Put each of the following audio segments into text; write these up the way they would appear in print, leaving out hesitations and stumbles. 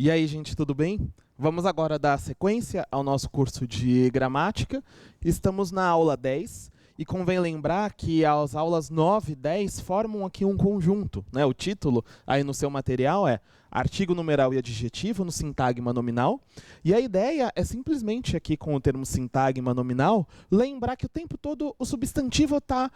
E aí, gente, tudo bem? Vamos agora dar sequência ao nosso curso de gramática. Estamos na aula 10 e convém lembrar que as aulas 9 e 10 formam aqui um conjunto, né? O título aí no seu material é Artigo, Numeral e Adjetivo no Sintagma Nominal. E a ideia é simplesmente aqui com o termo sintagma nominal, lembrar que o tempo todo o substantivo está,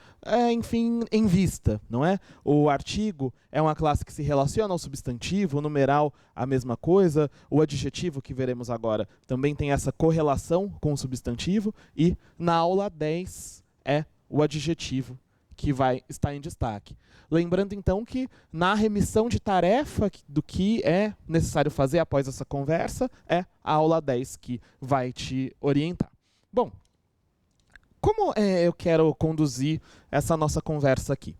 enfim, em vista, não é? O artigo é uma classe que se relaciona ao substantivo, o numeral a mesma coisa, o adjetivo que veremos agora também tem essa correlação com o substantivo e na aula 10 é o adjetivo que vai estar em destaque. Lembrando, então, que na remissão de tarefa do que é necessário fazer após essa conversa, é a aula 10 que vai te orientar. Bom, como eu quero conduzir essa nossa conversa aqui?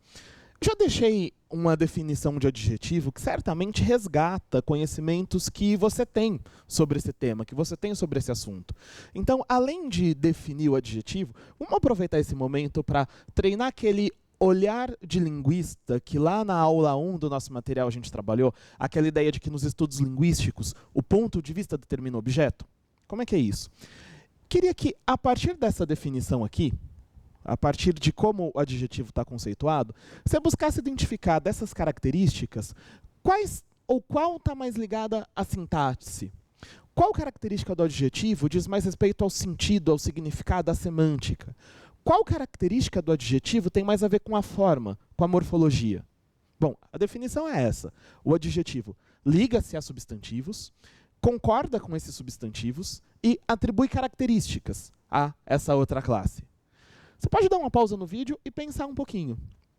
Já deixei uma definição de adjetivo que certamente resgata conhecimentos que você tem sobre esse tema, que você tem sobre esse assunto. Então, além de definir o adjetivo, vamos aproveitar esse momento para treinar aquele olhar de linguista que lá na aula 1 do nosso material a gente trabalhou, aquela ideia de que nos estudos linguísticos o ponto de vista determina o objeto. Como é que é isso? Queria que, a partir dessa definição aqui, a partir de como o adjetivo está conceituado, você buscasse identificar dessas características quais ou qual está mais ligada à sintaxe. Qual característica do adjetivo diz mais respeito ao sentido, ao significado, à semântica? Qual característica do adjetivo tem mais a ver com a forma, com a morfologia? Bom, a definição é essa. O adjetivo liga-se a substantivos, concorda com esses substantivos e atribui características a essa outra classe. Você pode dar uma pausa no vídeo e pensar um pouquinho.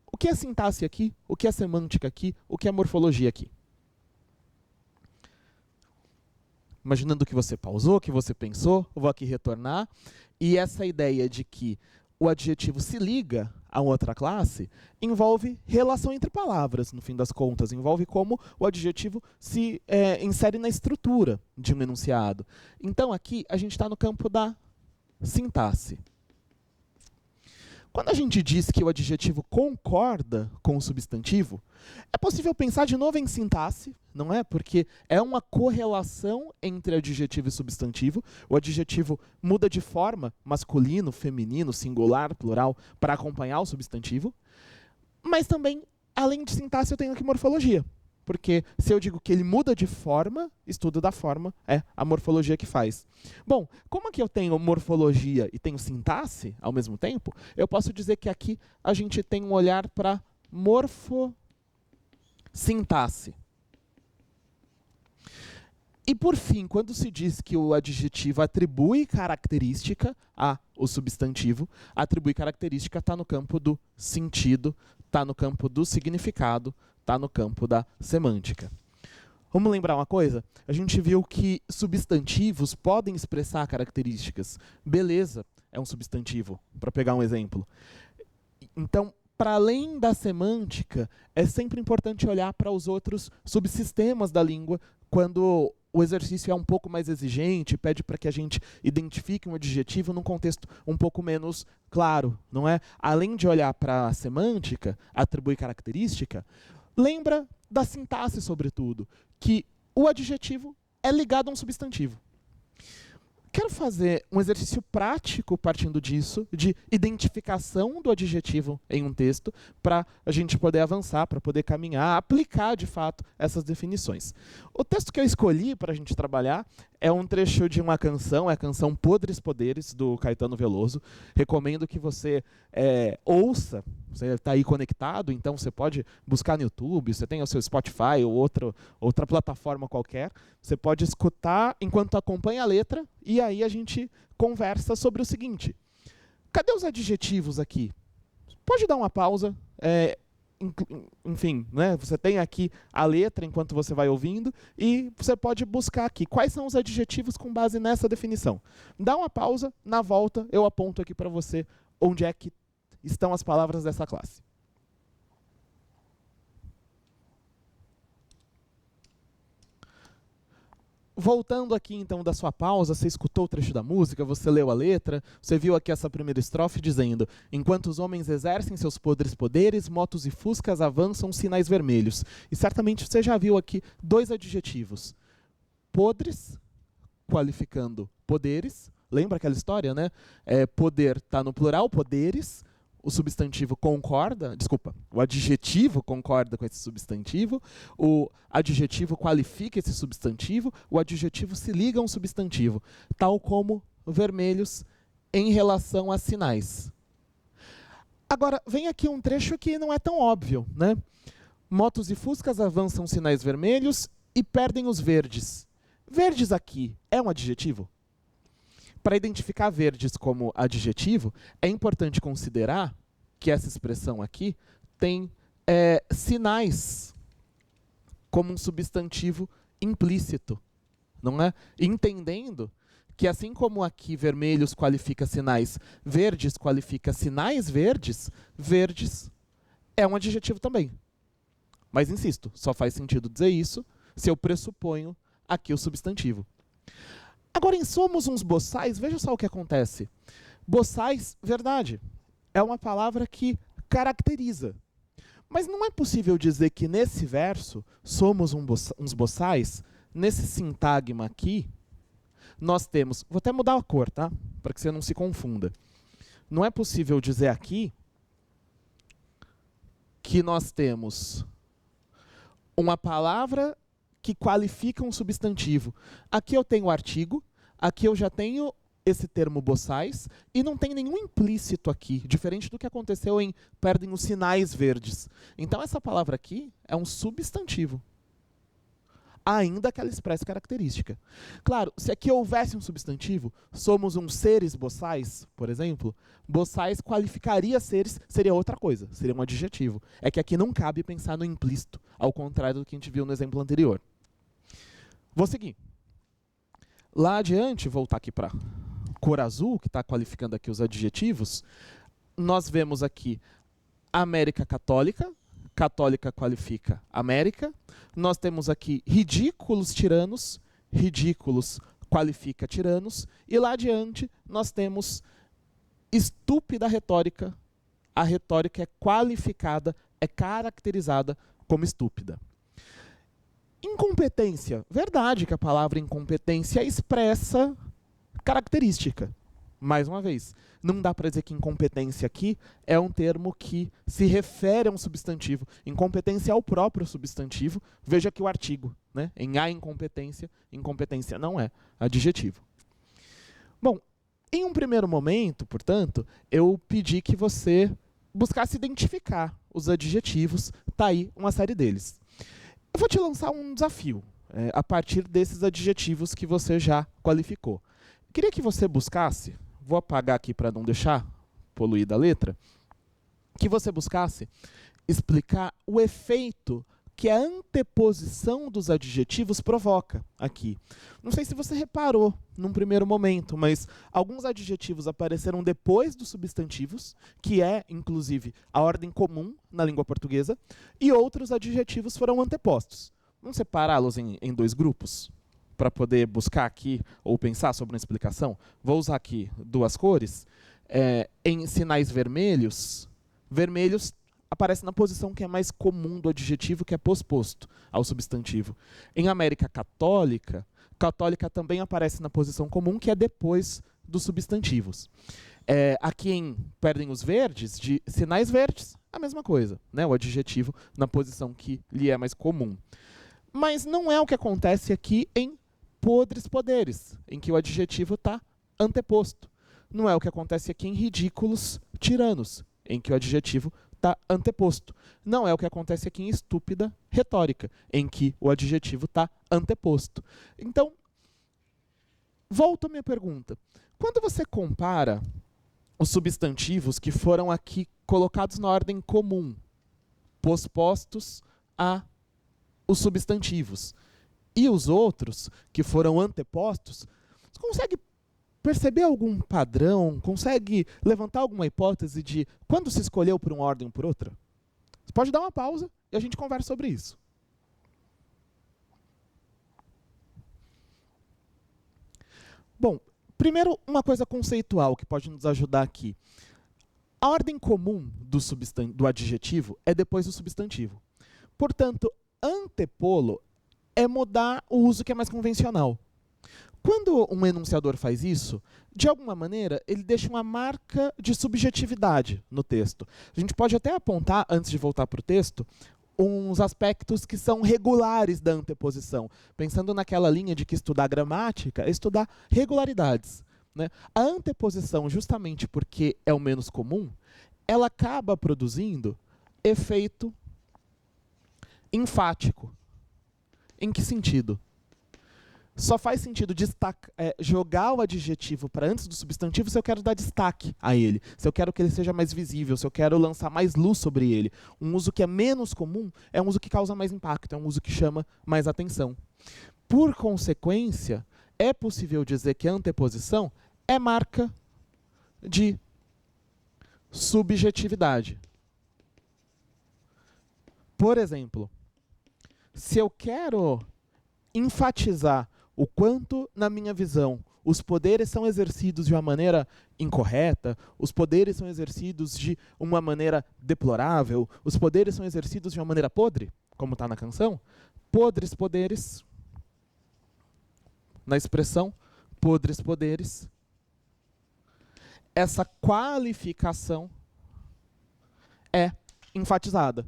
O que é sintaxe aqui? O que é semântica aqui? O que é morfologia aqui? Imaginando que você pausou, que você pensou, eu vou aqui retornar. E essa ideia de que o adjetivo se liga a outra classe envolve relação entre palavras, no fim das contas. Envolve como o adjetivo se insere na estrutura de um enunciado. Então aqui a gente está no campo da sintaxe. Quando a gente diz que o adjetivo concorda com o substantivo, é possível pensar de novo em sintaxe, não é? Porque é uma correlação entre adjetivo e substantivo. O adjetivo muda de forma, masculino, feminino, singular, plural, para acompanhar o substantivo. Mas também, além de sintaxe, eu tenho aqui morfologia. Porque se eu digo que ele muda de forma, estudo da forma é a morfologia que faz. Bom, como aqui eu tenho morfologia e tenho sintaxe ao mesmo tempo, eu posso dizer que aqui a gente tem um olhar para morfossintaxe. E por fim, quando se diz que o adjetivo atribui característica ao substantivo, atribui característica está no campo do sentido, está no campo do significado, está no campo da semântica. Vamos lembrar uma coisa? A gente viu que substantivos podem expressar características. Beleza é um substantivo, para pegar um exemplo. Então, para além da semântica, é sempre importante olhar para os outros subsistemas da língua quando o exercício é um pouco mais exigente, pede para que a gente identifique um adjetivo num contexto um pouco menos claro, não é? Além de olhar para a semântica, atribuir característica, lembra da sintaxe, sobretudo, que o adjetivo é ligado a um substantivo. Quero fazer um exercício prático partindo disso, de identificação do adjetivo em um texto, para a gente poder avançar, para poder caminhar, aplicar de fato essas definições. O texto que eu escolhi para a gente trabalhar é um trecho de uma canção, é a canção Podres Poderes, do Caetano Veloso. Recomendo que você ouça, você está aí conectado, então você pode buscar no YouTube, você tem o seu Spotify ou outra plataforma qualquer, você pode escutar enquanto acompanha a letra, e aí a gente conversa sobre o seguinte. Cadê os adjetivos aqui? Pode dar uma pausa. Enfim, né? Você tem aqui a letra enquanto você vai ouvindo e você pode buscar aqui quais são os adjetivos com base nessa definição. Dá uma pausa, na volta eu aponto aqui para você onde é que estão as palavras dessa classe. Voltando aqui, então, da sua pausa, você escutou o trecho da música, você leu a letra, você viu aqui essa primeira estrofe dizendo: enquanto os homens exercem seus podres poderes, motos e fuscas avançam sinais vermelhos. E certamente você já viu aqui dois adjetivos. podres, qualificando poderes. Lembra aquela história, né? Poder está no plural, poderes. O substantivo concorda, desculpa, o adjetivo concorda com esse substantivo, o adjetivo qualifica esse substantivo, o adjetivo se liga a um substantivo, tal como vermelhos em relação a sinais. Agora, vem aqui um trecho que não é tão óbvio, né? Motos e fuscas avançam sinais vermelhos e perdem os verdes. Verdes aqui é um adjetivo? Para identificar verdes como adjetivo, é importante considerar que essa expressão aqui tem sinais como um substantivo implícito, não é? Entendendo que assim como aqui vermelhos qualifica sinais, verdes qualifica sinais verdes, verdes é um adjetivo também. Mas insisto, só faz sentido dizer isso se eu pressuponho aqui o substantivo. Agora, em somos uns boçais, veja só o que acontece. Boçais, verdade, é uma palavra que caracteriza. Mas não é possível dizer que nesse verso, somos uns boçais, nesse sintagma aqui, nós temos... Vou até mudar a cor, tá? Para que você não se confunda. Não é possível dizer aqui que nós temos uma palavra que qualifica um substantivo. Aqui eu tenho o artigo, aqui eu já tenho esse termo boçais, e não tem nenhum implícito aqui, diferente do que aconteceu em perdem os sinais verdes. Então essa palavra aqui é um substantivo, ainda que ela expresse característica. Claro, se aqui houvesse um substantivo, somos uns seres boçais, por exemplo, boçais qualificaria seres, seria outra coisa, seria um adjetivo. É que aqui não cabe pensar no implícito, ao contrário do que a gente viu no exemplo anterior. Vou seguir. Lá adiante, voltar aqui para cor azul, que está qualificando aqui os adjetivos, nós vemos aqui América Católica, católica qualifica América. Nós temos aqui ridículos tiranos, ridículos qualifica tiranos. E lá adiante nós temos estúpida retórica. A retórica é qualificada, é caracterizada como estúpida. Incompetência. Verdade que a palavra incompetência expressa característica. Mais uma vez, não dá para dizer que incompetência aqui é um termo que se refere a um substantivo. Incompetência é o próprio substantivo. Veja aqui o artigo, né? Em a incompetência, incompetência não é adjetivo. Bom, em um primeiro momento, portanto, eu pedi que você buscasse identificar os adjetivos. Está aí uma série deles. Eu vou te lançar um desafio a partir desses adjetivos que você já qualificou. Queria que você buscasse, vou apagar aqui para não deixar poluída a letra, que você buscasse explicar o efeito que a anteposição dos adjetivos provoca aqui. Não sei se você reparou num primeiro momento, mas alguns adjetivos apareceram depois dos substantivos, que é, inclusive, a ordem comum na língua portuguesa, e outros adjetivos foram antepostos. Vamos separá-los em dois grupos, para poder buscar aqui ou pensar sobre uma explicação. Vou usar aqui duas cores. Em sinais vermelhos, vermelhos aparece na posição que é mais comum do adjetivo, que é posposto ao substantivo. Em América Católica, católica também aparece na posição comum, que é depois dos substantivos. Aqui em perdem os verdes, de sinais verdes, a mesma coisa, né? O adjetivo na posição que lhe é mais comum. Mas não é o que acontece aqui em podres poderes, em que o adjetivo está anteposto. Não é o que acontece aqui em ridículos tiranos, em que o adjetivo está anteposto. Não é o que acontece aqui em estúpida retórica, em que o adjetivo está anteposto. Então, volto à minha pergunta. Quando você compara os substantivos que foram aqui colocados na ordem comum, pospostos a os substantivos, e os outros que foram antepostos, você consegue perceber algum padrão? Consegue levantar alguma hipótese de quando se escolheu por uma ordem ou por outra? Você pode dar uma pausa e a gente conversa sobre isso. Bom, primeiro uma coisa conceitual que pode nos ajudar aqui. A ordem comum do adjetivo é depois do substantivo. Portanto, antepô-lo é mudar o uso que é mais convencional. Quando um enunciador faz isso, de alguma maneira, ele deixa uma marca de subjetividade no texto. A gente pode até apontar, antes de voltar para o texto, uns aspectos que são regulares da anteposição. Pensando naquela linha de que estudar gramática é estudar regularidades, né? A anteposição, justamente porque é o menos comum, ela acaba produzindo efeito enfático. Em que sentido? Só faz sentido jogar o adjetivo para antes do substantivo se eu quero dar destaque a ele, se eu quero que ele seja mais visível, se eu quero lançar mais luz sobre ele. Um uso que é menos comum é um uso que causa mais impacto, é um uso que chama mais atenção. Por consequência, é possível dizer que a anteposição é marca de subjetividade. Por exemplo, se eu quero enfatizar o quanto, na minha visão, os poderes são exercidos de uma maneira incorreta, os poderes são exercidos de uma maneira deplorável, os poderes são exercidos de uma maneira podre, como está na canção, podres poderes, na expressão podres poderes, essa qualificação é enfatizada.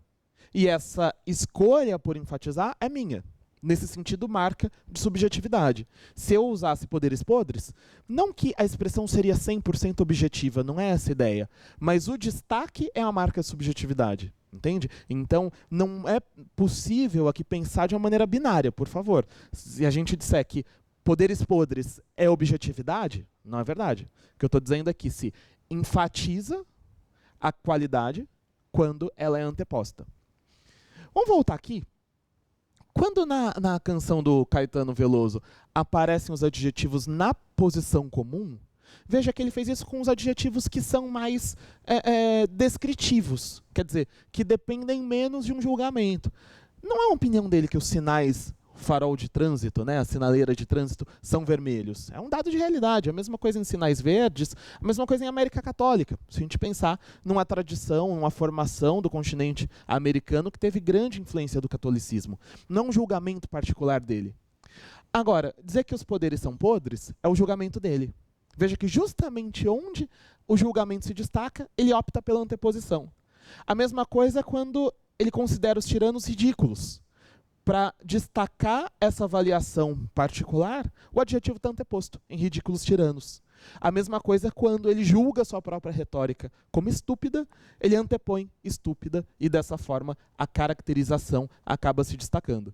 E essa escolha por enfatizar é minha. Nesse sentido, marca de subjetividade. Se eu usasse poderes podres, não que a expressão seria 100% objetiva, não é essa a ideia, mas o destaque é a marca de subjetividade, entende? Então, não é possível aqui pensar de uma maneira binária, por favor. Se a gente disser que poderes podres é objetividade, não é verdade. O que eu estou dizendo é que se enfatiza a qualidade quando ela é anteposta. Vamos voltar aqui. Quando na canção do Caetano Veloso aparecem os adjetivos na posição comum, veja que ele fez isso com os adjetivos que são mais descritivos, quer dizer, que dependem menos de um julgamento. Não é uma opinião dele que os sinais, farol de trânsito, né, a sinaleira de trânsito, são vermelhos. É um dado de realidade. A mesma coisa em sinais verdes, a mesma coisa em América Católica. Se a gente pensar numa tradição, numa formação do continente americano que teve grande influência do catolicismo. Não um julgamento particular dele. Agora, dizer que os poderes são podres é o julgamento dele. Veja que justamente onde o julgamento se destaca, ele opta pela anteposição. A mesma coisa quando ele considera os tiranos ridículos. Para destacar essa avaliação particular, o adjetivo está anteposto, em ridículos tiranos. A mesma coisa quando ele julga sua própria retórica como estúpida, ele antepõe estúpida e dessa forma a caracterização acaba se destacando.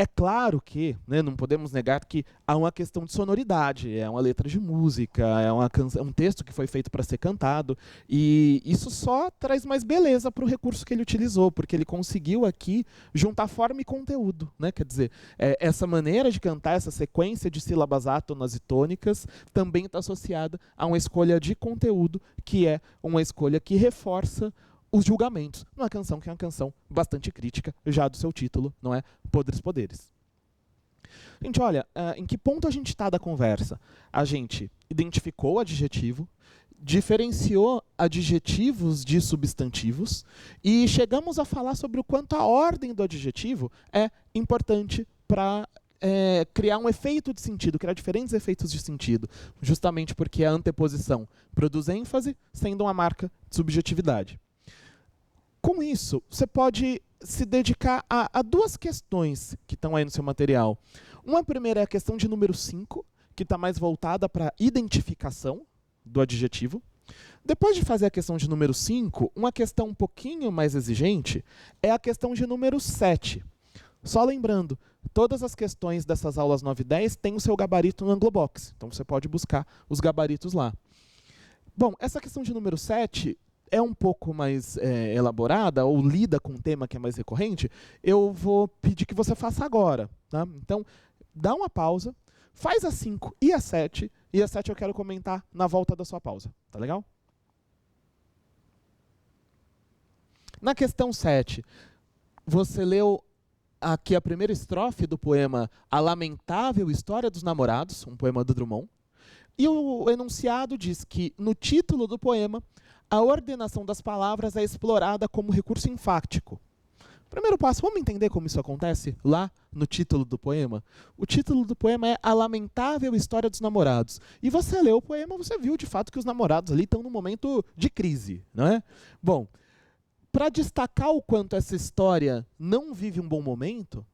É claro que, né, não podemos negar que há uma questão de sonoridade, é uma letra de música, é um texto que foi feito para ser cantado, e isso só traz mais beleza para o recurso que ele utilizou, porque ele conseguiu aqui juntar forma e conteúdo, né? Quer dizer, essa maneira de cantar, essa sequência de sílabas átonas e tônicas, também está associada a uma escolha de conteúdo, que é uma escolha que reforça os julgamentos, numa canção que é uma canção bastante crítica, já do seu título, não é? Podres Poderes. Gente, olha, em que ponto a gente está da conversa? A gente identificou o adjetivo, diferenciou adjetivos de substantivos e chegamos a falar sobre o quanto a ordem do adjetivo é importante para criar um efeito de sentido, criar diferentes efeitos de sentido, justamente porque a anteposição produz ênfase, sendo uma marca de subjetividade. Com isso, você pode se dedicar a duas questões que estão aí no seu material. Uma primeira é a questão de número 5, que está mais voltada para a identificação do adjetivo. Depois de fazer a questão de número 5, uma questão um pouquinho mais exigente é a questão de número 7. Só lembrando, todas as questões dessas aulas 9 e 10 têm o seu gabarito no Anglobox, então você pode buscar os gabaritos lá. Bom, essa questão de número 7 é um pouco mais elaborada, ou lida com um tema que é mais recorrente, eu vou pedir que você faça agora. Tá? Então, dá uma pausa, faz a 5 e a 7 eu quero comentar na volta da sua pausa. Tá legal? Na questão 7, você leu aqui a primeira estrofe do poema A Lamentável História dos Namorados, um poema do Drummond, e o enunciado diz que, no título do poema, a ordenação das palavras é explorada como recurso enfático. Primeiro passo, vamos entender como isso acontece lá no título do poema? O título do poema é A Lamentável História dos Namorados. E você leu o poema, você viu de fato que os namorados ali estão num momento de crise, não é? Bom, para destacar o quanto essa história não vive um bom momento,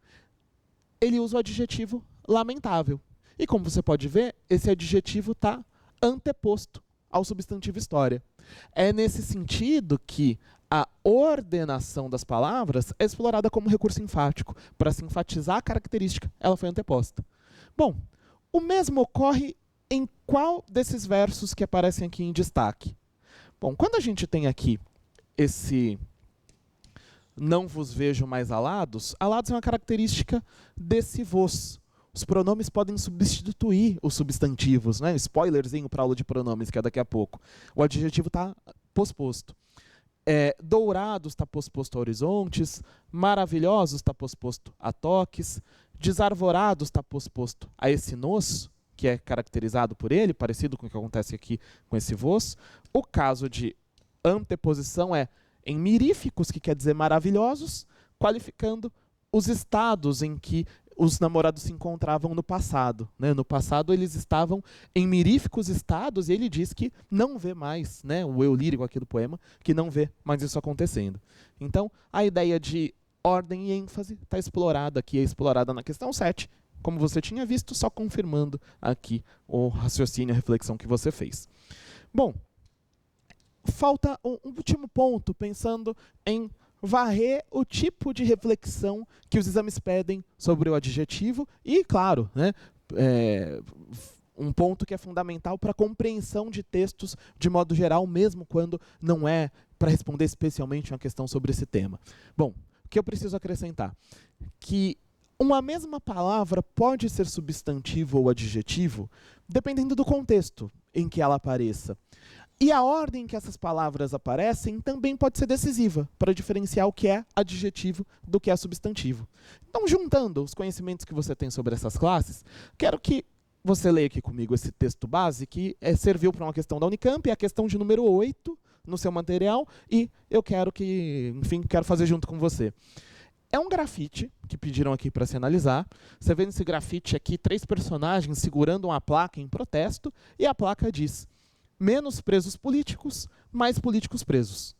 ele usa o adjetivo lamentável. E como você pode ver, esse adjetivo está anteposto ao substantivo história. É nesse sentido que a ordenação das palavras é explorada como recurso enfático. Para se enfatizar a característica, ela foi anteposta. Bom, o mesmo ocorre em qual desses versos que aparecem aqui em destaque? Bom, quando a gente tem aqui esse não vos vejo mais alados, alados é uma característica desse vos. Os pronomes podem substituir os substantivos, né? Spoilerzinho para a aula de pronomes, que é daqui a pouco. O adjetivo está posposto. Dourados está posposto a horizontes, maravilhosos está posposto a toques, desarvorados está posposto a esse nos, que é caracterizado por ele, parecido com o que acontece aqui com esse vos. O caso de anteposição é em miríficos, que quer dizer maravilhosos, qualificando os estados em que os namorados se encontravam no passado. Né? No passado, eles estavam em miríficos estados, e ele diz que não vê mais, né? O eu lírico aqui do poema, que não vê mais isso acontecendo. Então, a ideia de ordem e ênfase está explorada aqui, é explorada na questão 7, como você tinha visto, só confirmando aqui o raciocínio, a reflexão que você fez. Bom, falta um último ponto, pensando em varrer o tipo de reflexão que os exames pedem sobre o adjetivo e, claro, né, um ponto que é fundamental para a compreensão de textos de modo geral, mesmo quando não é para responder especialmente uma questão sobre esse tema. Bom, o que eu preciso acrescentar? Que uma mesma palavra pode ser substantivo ou adjetivo dependendo do contexto em que ela apareça. E a ordem em que essas palavras aparecem também pode ser decisiva para diferenciar o que é adjetivo do que é substantivo. Então, juntando os conhecimentos que você tem sobre essas classes, quero que você leia aqui comigo esse texto base que serviu para uma questão da Unicamp, é a questão de número 8 no seu material, e eu quero quero fazer junto com você. É um grafite que pediram aqui para se analisar. Você vê nesse grafite aqui 3 personagens segurando uma placa em protesto, e a placa diz: menos presos políticos, mais políticos presos.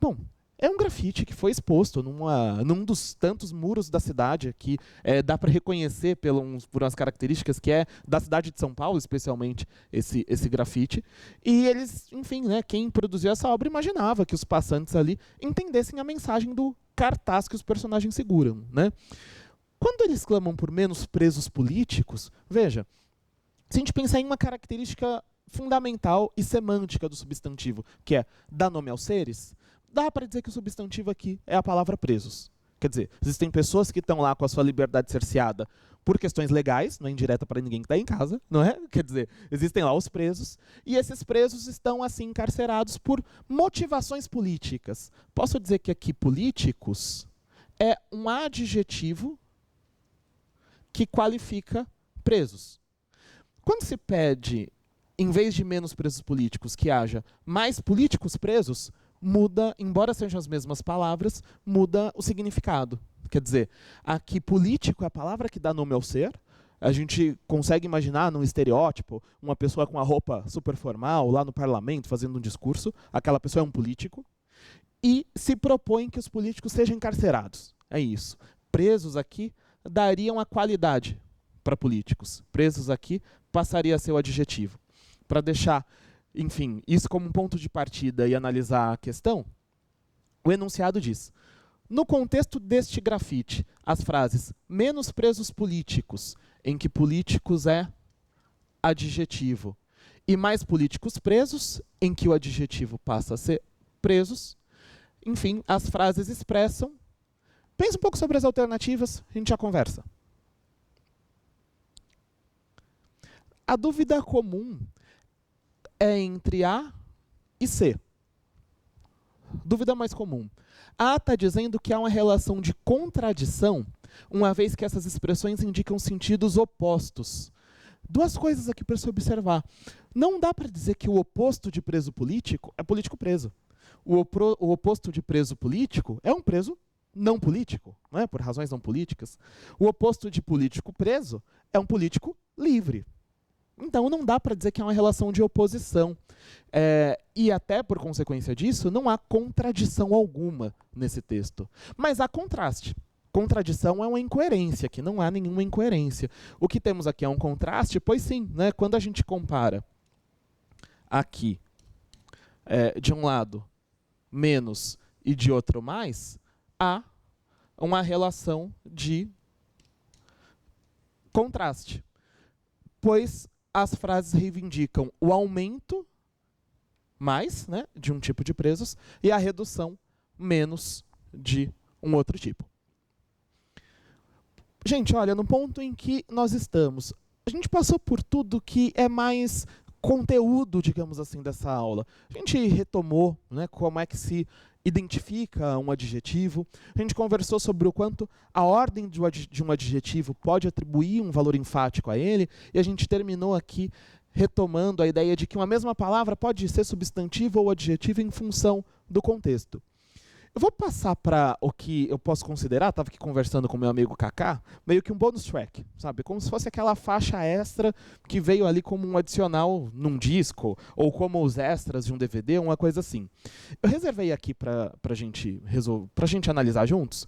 Bom, é um grafite que foi exposto num dos tantos muros da cidade aqui. Dá para reconhecer por umas características que é da cidade de São Paulo, especialmente esse grafite. E eles, enfim, né, quem produziu essa obra imaginava que os passantes ali entendessem a mensagem do cartaz que os personagens seguram. Né? Quando eles clamam por menos presos políticos, veja, se a gente pensar em uma característica fundamental e semântica do substantivo, que é dar nome aos seres, dá para dizer que o substantivo aqui é a palavra presos. Quer dizer, existem pessoas que estão lá com a sua liberdade cerceada por questões legais, não é indireta para ninguém que está em casa, não é? Quer dizer, existem lá os presos, e esses presos estão assim encarcerados por motivações políticas. Posso dizer que aqui políticos é um adjetivo que qualifica presos. Quando se pede, em vez de menos presos políticos, que haja mais políticos presos, muda, embora sejam as mesmas palavras, muda o significado. Quer dizer, aqui político é a palavra que dá nome ao ser. A gente consegue imaginar num estereótipo uma pessoa com a roupa super formal lá no parlamento fazendo um discurso. Aquela pessoa é um político. E se propõe que os políticos sejam encarcerados. É isso. Presos aqui dariam a qualidade para políticos. Presos aqui passaria a ser o adjetivo. Para deixar, enfim, isso como um ponto de partida e analisar a questão, o enunciado diz: no contexto deste grafite, as frases menos presos políticos, em que políticos é adjetivo, e mais políticos presos, em que o adjetivo passa a ser presos, enfim, as frases expressam. Pensa um pouco sobre as alternativas, a gente já conversa. A dúvida comum é entre A e C. Dúvida mais comum. A está dizendo que há uma relação de contradição, uma vez que essas expressões indicam sentidos opostos. Duas coisas aqui para se observar. Não dá para dizer que o oposto de preso político é político preso. O oposto de preso político é um preso não político, né, por razões não políticas, o oposto de político preso é um político livre. Então não dá para dizer que é uma relação de oposição. E até por consequência disso, não há contradição alguma nesse texto. Mas há contraste. Contradição é uma incoerência, que não há nenhuma incoerência. O que temos aqui é um contraste, pois sim, né, quando a gente compara aqui, de um lado, menos e de outro mais, há uma relação de contraste. Pois as frases reivindicam o aumento mais, né, de um tipo de presos e a redução menos de um outro tipo. Gente, olha, no ponto em que nós estamos, a gente passou por tudo que é mais conteúdo, digamos assim, dessa aula. A gente retomou, né, como é que se identifica um adjetivo. A gente conversou sobre o quanto a ordem de um adjetivo pode atribuir um valor enfático a ele. E a gente terminou aqui retomando a ideia de que uma mesma palavra pode ser substantivo ou adjetivo em função do contexto. Eu vou passar para o que eu posso considerar, estava aqui conversando com meu amigo Kaká, meio que um bonus track, sabe? Como se fosse aquela faixa extra que veio ali como um adicional num disco, ou como os extras de um DVD, uma coisa assim. Eu reservei aqui para a gente analisar juntos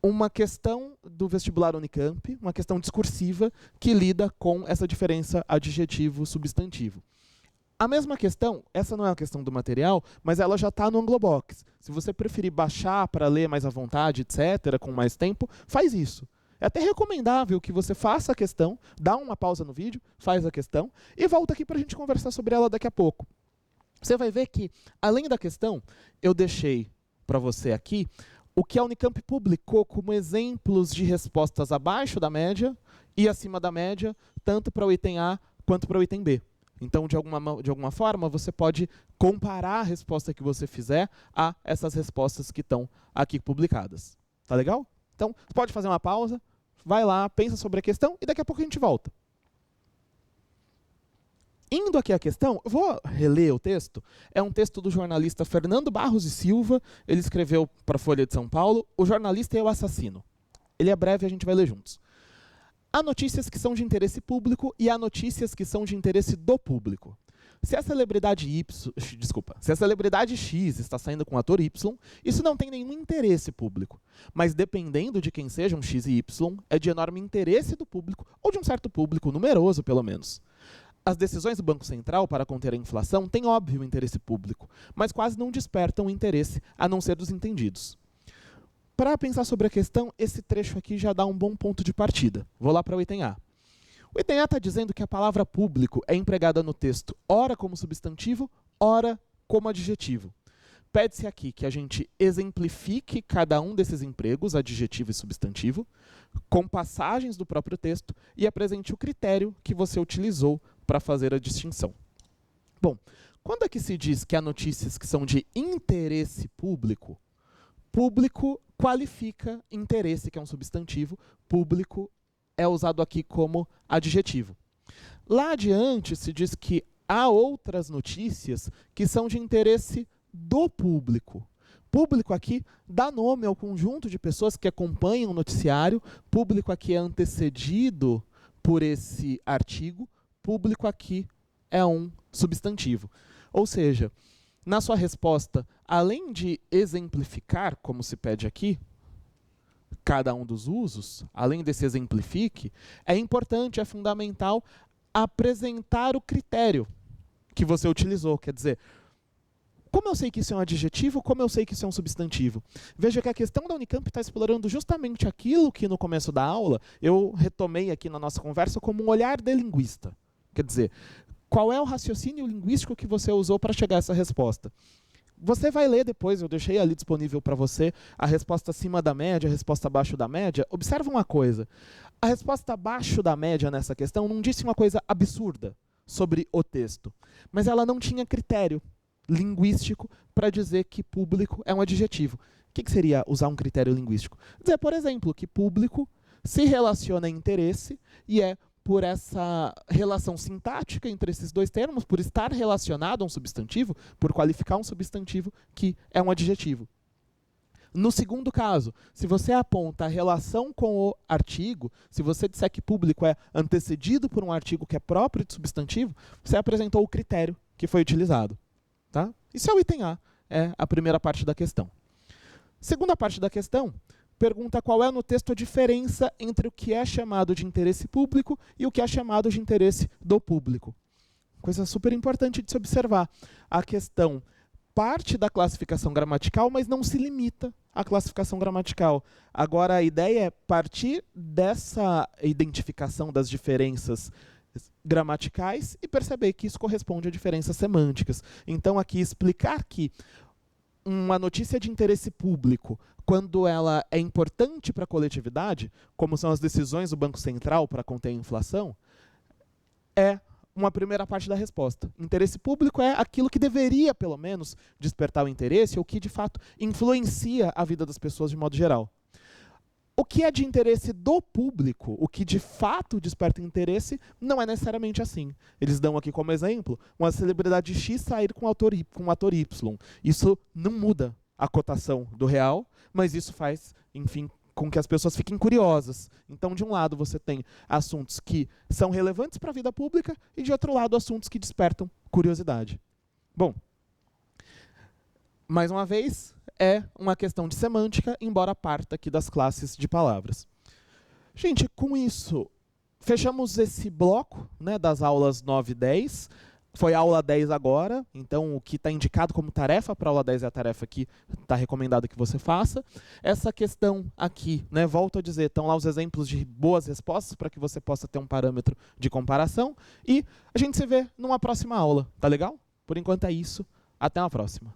uma questão do vestibular Unicamp, uma questão discursiva que lida com essa diferença adjetivo-substantivo. A mesma questão, essa não é uma questão do material, mas ela já está no Anglobox. Se você preferir baixar para ler mais à vontade, etc., com mais tempo, faz isso. É até recomendável que você faça a questão, dá uma pausa no vídeo, faz a questão, e volta aqui para a gente conversar sobre ela daqui a pouco. Você vai ver que, além da questão, eu deixei para você aqui o que a Unicamp publicou como exemplos de respostas abaixo da média e acima da média, tanto para o item A quanto para o item B. Então, de alguma forma, você pode comparar a resposta que você fizer a essas respostas que estão aqui publicadas. Tá legal? Então, você pode fazer uma pausa, vai lá, pensa sobre a questão e daqui a pouco a gente volta. Indo aqui à questão, eu vou reler o texto. É um texto do jornalista Fernando Barros e Silva. Ele escreveu para a Folha de São Paulo, O Jornalista e o Assassino. Ele é breve e a gente vai ler juntos. Há notícias que são de interesse público e há notícias que são de interesse do público. Se a celebridade X está saindo com o ator Y, isso não tem nenhum interesse público. Mas dependendo de quem sejam X e Y, é de enorme interesse do público, ou de um certo público numeroso, pelo menos. As decisões do Banco Central para conter a inflação têm óbvio interesse público, mas quase não despertam interesse, a não ser dos entendidos. Para pensar sobre a questão, esse trecho aqui já dá um bom ponto de partida. Vou lá para o item A. O item A está dizendo que a palavra público é empregada no texto ora como substantivo, ora como adjetivo. Pede-se aqui que a gente exemplifique cada um desses empregos, adjetivo e substantivo, com passagens do próprio texto e apresente o critério que você utilizou para fazer a distinção. Bom, quando é que se diz que há notícias que são de interesse público, público qualifica interesse, que é um substantivo, público é usado aqui como adjetivo. Lá adiante se diz que há outras notícias que são de interesse do público. Público aqui dá nome ao conjunto de pessoas que acompanham o noticiário, público aqui é antecedido por esse artigo, público aqui é um substantivo. Ou seja, na sua resposta, além de exemplificar, como se pede aqui, cada um dos usos, além desse exemplifique, é importante, é fundamental apresentar o critério que você utilizou. Quer dizer, como eu sei que isso é um adjetivo, como eu sei que isso é um substantivo? Veja que a questão da Unicamp está explorando justamente aquilo que no começo da aula eu retomei aqui na nossa conversa como um olhar de linguista. Quer dizer, qual é o raciocínio linguístico que você usou para chegar a essa resposta? Você vai ler depois, eu deixei ali disponível para você, a resposta acima da média, a resposta abaixo da média. Observa uma coisa, a resposta abaixo da média nessa questão não disse uma coisa absurda sobre o texto, mas ela não tinha critério linguístico para dizer que público é um adjetivo. O que seria usar um critério linguístico? Dizer, por exemplo, que público se relaciona a interesse e é por essa relação sintática entre esses dois termos, por estar relacionado a um substantivo, por qualificar um substantivo que é um adjetivo. No segundo caso, se você aponta a relação com o artigo, se você disser que público é antecedido por um artigo que é próprio de substantivo, você apresentou o critério que foi utilizado. Tá? Isso é o item A, é a primeira parte da questão. Segunda parte da questão, pergunta qual é no texto a diferença entre o que é chamado de interesse público e o que é chamado de interesse do público. Coisa super importante de se observar. A questão parte da classificação gramatical, mas não se limita à classificação gramatical. Agora, a ideia é partir dessa identificação das diferenças gramaticais e perceber que isso corresponde a diferenças semânticas. Então, aqui, explicar que uma notícia de interesse público, quando ela é importante para a coletividade, como são as decisões do Banco Central para conter a inflação, é uma primeira parte da resposta. Interesse público é aquilo que deveria, pelo menos, despertar o interesse ou que, de fato, influencia a vida das pessoas de modo geral. O que é de interesse do público, o que de fato desperta interesse, não é necessariamente assim. Eles dão aqui como exemplo uma celebridade X sair com um ator Y. Isso não muda a cotação do real, mas isso faz, enfim, com que as pessoas fiquem curiosas. Então, de um lado, você tem assuntos que são relevantes para a vida pública e, de outro lado, assuntos que despertam curiosidade. Bom, mais uma vez, é uma questão de semântica, embora parta aqui das classes de palavras. Gente, com isso, fechamos esse bloco, né, das aulas 9 e 10. Foi a aula 10 agora, então o que está indicado como tarefa para a aula 10 é a tarefa que está recomendado que você faça. Essa questão aqui, né, volto a dizer, estão lá os exemplos de boas respostas para que você possa ter um parâmetro de comparação. E a gente se vê numa próxima aula, tá legal? Por enquanto é isso, até uma próxima.